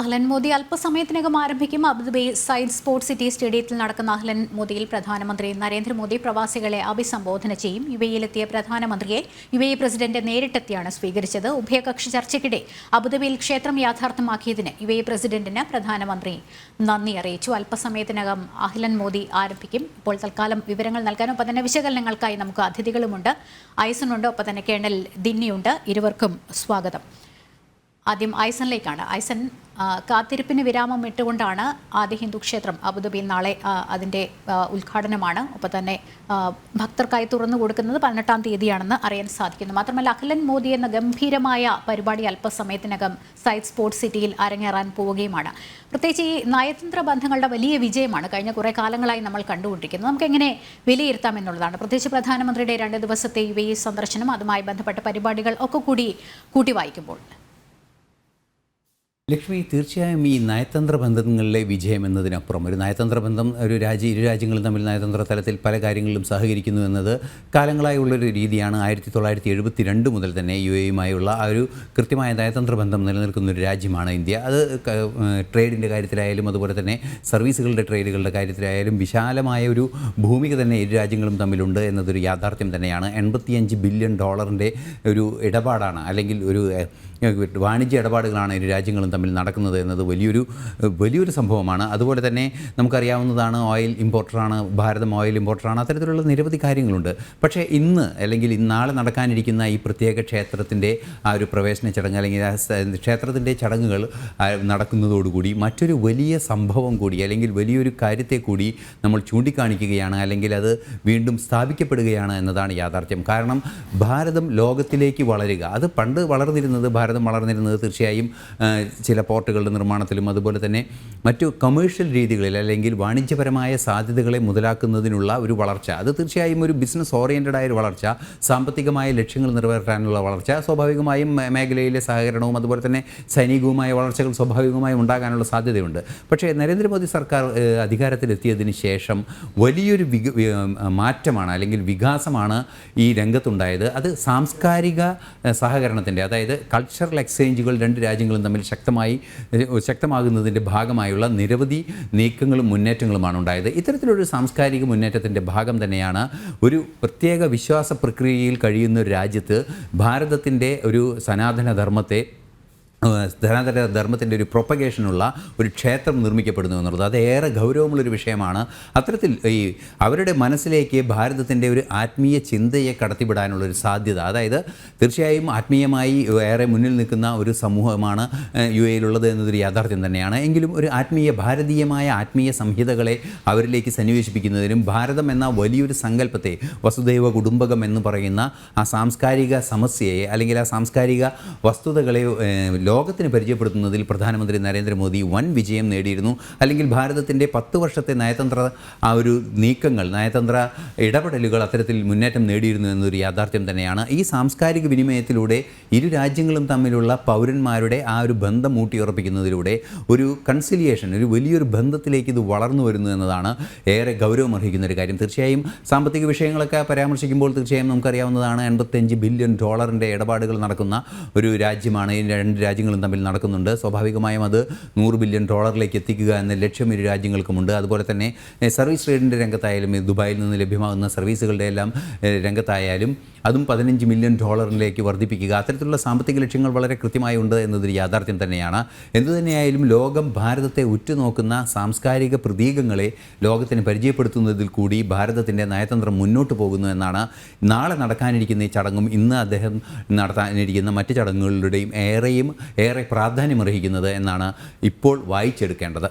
അഹ്ലൻ മോദി അല്പസമയത്തിനകം ആരംഭിക്കും. Abu Dhabi side sports city സ്റ്റേഡിയത്തിൽ നടക്കുന്ന അഹ്ലൻ മോദിയിൽ പ്രധാനമന്ത്രി നരേന്ദ്രമോദി പ്രവാസികളെ അഭിസംബോധന ചെയ്യും. യുഎഇയിലെത്തിയ പ്രധാനമന്ത്രിയെ യുഎഇ പ്രസിഡന്റ് നേരിട്ടെത്തിയാണ് സ്വീകരിച്ചത്. ഉഭയകക്ഷി ചർച്ചയ്ക്കിടെ അബുദാബിയിൽ ക്ഷേത്രം യാഥാർത്ഥ്യമാക്കിയതിന് യുഎഇ പ്രസിഡന്റിന് പ്രധാനമന്ത്രി നന്ദി അറിയിച്ചു. അല്പസമയത്തിനകം അഹ്ലൻ മോദി ആരംഭിക്കും. ഇപ്പോൾ തൽക്കാലം വിവരങ്ങൾ നൽകാനും ഒപ്പം തന്നെ വിശകലനങ്ങൾക്കായി നമുക്ക് അതിഥികളുമുണ്ട്. ഐസനുണ്ട്, ഒപ്പം തന്നെ കേണൽ ദിന്നിയുണ്ട്. ഇരുവർക്കും സ്വാഗതം. ആദ്യം ഐസനിലേക്കാണ്. ഐസൻ, കാത്തിരിപ്പിന് വിരാമം ഇട്ടുകൊണ്ടാണ് ആദ്യ ഹിന്ദു ക്ഷേത്രം അബുദാബിയിൽ നാളെ അതിൻ്റെ ഉദ്ഘാടനമാണ്. ഒപ്പം തന്നെ ഭക്തർക്കായി തുറന്നു കൊടുക്കുന്നത് 18-ാം തീയതിയാണെന്ന് അറിയാൻ സാധിക്കുന്നു. മാത്രമല്ല, അഹ്ലൻ മോദി എന്ന ഗംഭീരമായ പരിപാടി അല്പസമയത്തിനകം സൈഡ് സ്പോർട്സ് സിറ്റിയിൽ അരങ്ങേറാൻ പോവുകയുമാണ്. പ്രത്യേകിച്ച് ഈ നയതന്ത്ര ബന്ധങ്ങളുടെ വലിയ വിജയമാണ് കഴിഞ്ഞ കുറേ കാലങ്ങളായി നമ്മൾ കണ്ടുകൊണ്ടിരിക്കുന്നത്. നമുക്ക് എങ്ങനെ വിലയിരുത്താം എന്നുള്ളതാണ്. പ്രത്യേകിച്ച് പ്രധാനമന്ത്രിയുടെ 2 ദിവസത്തെ യുഎഇ സന്ദർശനം, അതുമായി ബന്ധപ്പെട്ട പരിപാടികൾ ഒക്കെ കൂടി കൂട്ടി വായിക്കുമ്പോൾ. ലക്ഷ്മി, തീർച്ചയായും ഈ നയതന്ത്ര ബന്ധങ്ങളിലെ വിജയം എന്നതിനപ്പുറം ഒരു നയതന്ത്ര ബന്ധം ഇരു രാജ്യങ്ങളും തമ്മിൽ നയതന്ത്ര തലത്തിൽ പല കാര്യങ്ങളിലും സഹകരിക്കുന്നു എന്നത് കാലങ്ങളായുള്ളൊരു രീതിയാണ്. 1972 മുതൽ തന്നെ യുഎഇയുമായുള്ള ആ ഒരു കൃത്യമായ നയതന്ത്ര ബന്ധം നിലനിൽക്കുന്ന ഒരു രാജ്യമാണ് ഇന്ത്യ. അത് ട്രേഡിൻ്റെ കാര്യത്തിലായാലും അതുപോലെ തന്നെ സർവീസുകളുടെ ട്രേഡുകളുടെ കാര്യത്തിലായാലും വിശാലമായ ഒരു ഭൂമിക തന്നെ ഇരു രാജ്യങ്ങളും തമ്മിലുണ്ട് എന്നതൊരു യാഥാർത്ഥ്യം തന്നെയാണ്. $85 ബില്യൺ ഒരു ഇടപാടാണ്, അല്ലെങ്കിൽ ഒരു വാണിജ്യ ഇടപാടുകളാണ് ഇരു രാജ്യങ്ങളും തമ്മിൽ നടക്കുന്നത് എന്നത് വലിയൊരു സംഭവമാണ്. അതുപോലെ തന്നെ നമുക്കറിയാവുന്നതാണ്, ഓയിൽ ഇമ്പോർട്ടറാണ് ഭാരതം, ഓയിൽ ഇമ്പോർട്ടറാണ്. അത്തരത്തിലുള്ള നിരവധി കാര്യങ്ങളുണ്ട്. പക്ഷേ ഇന്ന് അല്ലെങ്കിൽ നാളെ നടക്കാനിരിക്കുന്ന ഈ പ്രത്യേക ക്ഷേത്രത്തിൻ്റെ ആ ഒരു പ്രവേശന ചടങ്ങ് അല്ലെങ്കിൽ ക്ഷേത്രത്തിൻ്റെ ചടങ്ങുകൾ നടക്കുന്നതോടുകൂടി മറ്റൊരു വലിയ സംഭവം കൂടി അല്ലെങ്കിൽ വലിയൊരു കാര്യത്തെ കൂടി നമ്മൾ ചൂണ്ടിക്കാണിക്കുകയാണ്, അല്ലെങ്കിൽ അത് വീണ്ടും സ്ഥാപിക്കപ്പെടുകയാണ് എന്നതാണ് യാഥാർത്ഥ്യം. കാരണം ഭാരതം ലോകത്തിലേക്ക് വളരുക, അത് പണ്ട് ഭാരതം വളർന്നിരുന്നത് തീർച്ചയായും ചില പോർട്ടുകളുടെ നിർമ്മാണത്തിലും അതുപോലെ തന്നെ മറ്റു കമേഴ്ഷ്യൽ രീതികളിൽ അല്ലെങ്കിൽ വാണിജ്യപരമായ സാധ്യതകളെ മുതലാക്കുന്നതിനുള്ള ഒരു വളർച്ച, അത് തീർച്ചയായും ഒരു ബിസിനസ് ഓറിയൻറ്റഡ് ആയ ഒരു വളർച്ച, സാമ്പത്തികമായ ലക്ഷ്യങ്ങൾ നിറവേറ്റാനുള്ള വളർച്ച, സ്വാഭാവികമായും മേഖലയിലെ സഹകരണവും അതുപോലെ തന്നെ സൈനികവുമായ വളർച്ചകൾ സ്വാഭാവികമായും ഉണ്ടാകാനുള്ള സാധ്യതയുണ്ട്. പക്ഷേ നരേന്ദ്രമോദി സർക്കാർ അധികാരത്തിലെത്തിയതിന് ശേഷം വലിയൊരു മാറ്റമാണ് അല്ലെങ്കിൽ വികാസമാണ് ഈ രംഗത്തുണ്ടായത്. അത് സാംസ്കാരിക സഹകരണത്തിൻ്റെ, അതായത് കൾച്ചറൽ എക്സ്ചേഞ്ചുകൾ രണ്ട് രാജ്യങ്ങളും തമ്മിൽ ശക്തമാകുന്നതിൻ്റെ ഭാഗമായുള്ള നിരവധി നീക്കങ്ങളും മുന്നേറ്റങ്ങളുമാണ് ഉണ്ടായത്. ഇത്തരത്തിലൊരു സാംസ്കാരിക മുന്നേറ്റത്തിൻ്റെ ഭാഗം തന്നെയാണ് ഒരു പ്രത്യേക വിശ്വാസ പ്രക്രിയയിൽ കഴിയുന്ന ഒരു രാജ്യത്ത് ഭാരതത്തിൻ്റെ ഒരു ധർമ്മത്തിൻ്റെ ഒരു പ്രൊപ്പഗേഷനുള്ള ഒരു ക്ഷേത്രം നിർമ്മിക്കപ്പെടുന്നു എന്നുള്ളത് അത് ഏറെ ഗൗരവമുള്ളൊരു വിഷയമാണ്. അത്തരത്തിൽ അവരുടെ മനസ്സിലേക്ക് ഭാരതത്തിൻ്റെ ഒരു ആത്മീയ ചിന്തയെ കടത്തിവിടാനുള്ളൊരു സാധ്യത, അതായത് തീർച്ചയായും ആത്മീയമായി ഏറെ മുന്നിൽ നിൽക്കുന്ന ഒരു സമൂഹമാണ് യുഎഇയിലുള്ളത് എന്നതൊരു യാഥാർത്ഥ്യം തന്നെയാണ്. എങ്കിലും ഒരു ഭാരതീയമായ ആത്മീയ സംഹിതകളെ അവരിലേക്ക് സന്നിവേശിപ്പിക്കുന്നതിനും ഭാരതം എന്ന വലിയൊരു സങ്കല്പത്തെ, വസുദൈവ കുടുംബകം എന്ന് പറയുന്ന ആ സാംസ്കാരിക സമസ്യയെ അല്ലെങ്കിൽ ആ സാംസ്കാരിക വസ്തുതകളെ ലോകത്തിന് പരിചയപ്പെടുത്തുന്നതിൽ പ്രധാനമന്ത്രി നരേന്ദ്രമോദി വൻ വിജയം നേടിയിരുന്നു. അല്ലെങ്കിൽ ഭാരതത്തിൻ്റെ 10 വർഷത്തെ നയതന്ത്ര ആ ഒരു നീക്കങ്ങൾ, നയതന്ത്ര ഇടപെടലുകൾ അത്തരത്തിൽ മുന്നേറ്റം നേടിയിരുന്നു എന്നൊരു യാഥാർത്ഥ്യം തന്നെയാണ്. ഈ സാംസ്കാരിക വിനിമയത്തിലൂടെ ഇരു രാജ്യങ്ങളും തമ്മിലുള്ള പൗരന്മാരുടെ ആ ഒരു ബന്ധം ഊട്ടിയുറപ്പിക്കുന്നതിലൂടെ ഒരു കൺസിലിയേഷൻ, ഒരു വലിയൊരു ബന്ധത്തിലേക്ക് ഇത് വളർന്നു വരുന്നു എന്നതാണ് ഏറെ ഗൗരവമർഹിക്കുന്ന ഒരു കാര്യം. തീർച്ചയായും സാമ്പത്തിക വിഷയങ്ങളൊക്കെ പരാമർശിക്കുമ്പോൾ തീർച്ചയായും നമുക്കറിയാവുന്നതാണ്, $85 ബില്യൺ ഇടപാടുകൾ നടക്കുന്ന ഒരു രാജ്യമാണ്. ഈ രണ്ട് രാജ്യങ്ങളും തമ്മിൽ നടക്കുന്നുണ്ട്. സ്വാഭാവികമായും അത് $100 ബില്യൺ എത്തിക്കുക എന്ന ലക്ഷ്യം ഇരു രാജ്യങ്ങൾക്കുമുണ്ട്. അതുപോലെ തന്നെ സർവീസ് ട്രേഡിൻ്റെ രംഗത്തായാലും ദുബായിൽ നിന്ന് ലഭ്യമാകുന്ന സർവീസുകളുടെ എല്ലാം രംഗത്തായാലും അതും $15 മില്യൺ വർദ്ധിപ്പിക്കുക, അത്തരത്തിലുള്ള സാമ്പത്തിക ലക്ഷ്യങ്ങൾ വളരെ കൃത്യമായി ഉണ്ട് എന്നതൊരു യാഥാർത്ഥ്യം തന്നെയാണ്. എന്തുതന്നെയായാലും ലോകം ഭാരതത്തെ ഉറ്റുനോക്കുന്ന സാംസ്കാരിക പ്രതീകങ്ങളെ ലോകത്തിന് പരിചയപ്പെടുത്തുന്നതിൽ കൂടി ഭാരതത്തിൻ്റെ നയതന്ത്രം മുന്നോട്ട് പോകുന്നു എന്നാണ് നാളെ നടക്കാനിരിക്കുന്ന ഈ ചടങ്ങും ഇന്ന് അദ്ദേഹം നടത്താനിരിക്കുന്ന മറ്റ് ചടങ്ങുകളുടെയും ഏറെ പ്രാധാന്യമർഹിക്കുന്നത് എന്നാണ് ഇപ്പോൾ വായിച്ചെടുക്കേണ്ടത്.